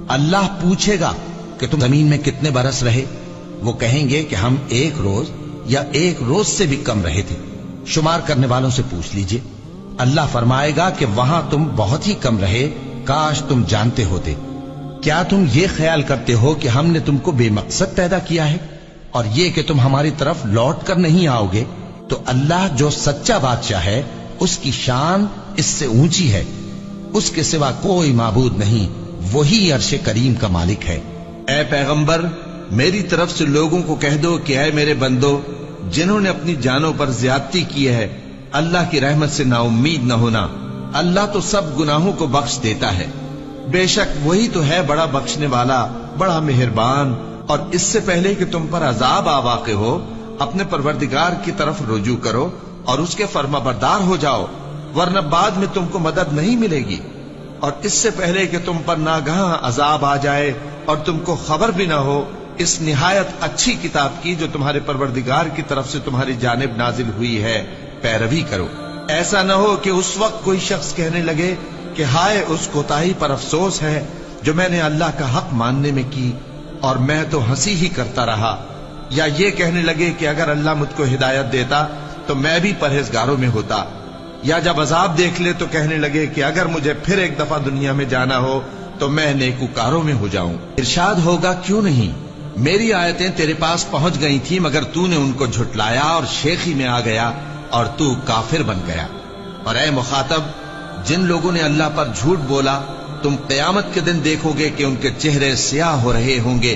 अल्लाह पूछेगा कि तुम जमीन में कितने बरस रहे। वो कहेंगे कि हम 1 रोज या 1 रोज से भी कम रहे थे। शुमार करने वालों से पूछ लीजिए। अल्लाह फरमाएगा कि वहां तुम बहुत ही कम रहे, काश तुम जानते होते। क्या तुम ये ख्याल करते हो कि हमने तुमको बेमकसद पैदा किया है और ये कि तुम हमारी तरफ लौट कर नहीं आओगे? तो अल्लाह जो सच्चा बादशाह है, उसकी शान इससे ऊंची है। उसके सिवा कोई माबूद नहीं, वही अर्शे करीम का मालिक है। ऐ पैगंबर, मेरी तरफ से लोगों को कह दो कि ऐ मेरे बंदो, जिन्होंने अपनी जानों पर ज्यादती की है, अल्लाह की रहमत से नाउम्मीद न होना। अल्लाह तो सब गुनाहों को बख्श देता है। बेशक वही तो है बड़ा बख्शने वाला, बड़ा मेहरबान। और इससे पहले कि तुम पर अजाब आ वाक़े हो, अपने परवरदिगार की तरफ रुजू करो और उसके फर्माबरदार हो जाओ, वरना बाद में तुमको मदद नहीं मिलेगी। और इससे पहले कि तुम पर नागहां अजाब आ जाए और तुमको खबर भी ना हो, इस निहायत अच्छी किताब की जो तुम्हारे परवरदिगार की तरफ से तुम्हारी जानिब नाजिल हुई है, पैरवी करो। ऐसा न हो कि उस वक्त कोई शख्स कहने लगे कि हाय उस कोताही पर अफसोस है जो मैंने अल्लाह का हक मानने में की, और मैं तो हंसी ही करता रहा। या ये कहने लगे कि अगर अल्लाह मुझको हिदायत देता तो मैं भी परहेजगारों में होता। या जब अजाब देख ले तो कहने लगे कि अगर मुझे फिर एक दफा दुनिया में जाना हो तो मैं नेकूकारों में हो जाऊं। इरशाद होगा, क्यों नहीं, मेरी आयतें तेरे पास पहुंच गई थी, मगर तूने उनको झुटलाया और शेखी में आ गया और तू काफिर बन गया। और ऐ मुखातब, जिन लोगों ने अल्लाह पर झूठ बोला, तुम क़यामत के दिन देखोगे कि उनके चेहरे स्याह हो रहे होंगे।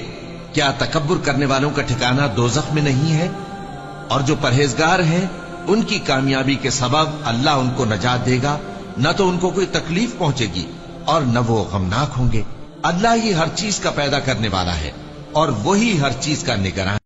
क्या तकब्बुर करने वालों का ठिकाना दोज़ख में नहीं है? और जो परहेजगार हैं, उनकी कामयाबी के सबब अल्लाह उनको नजात देगा, न तो उनको कोई तकलीफ पहुंचेगी और न वो गमनाक होंगे। अल्लाह ही हर चीज का पैदा करने वाला है और वही हर चीज का निगरान।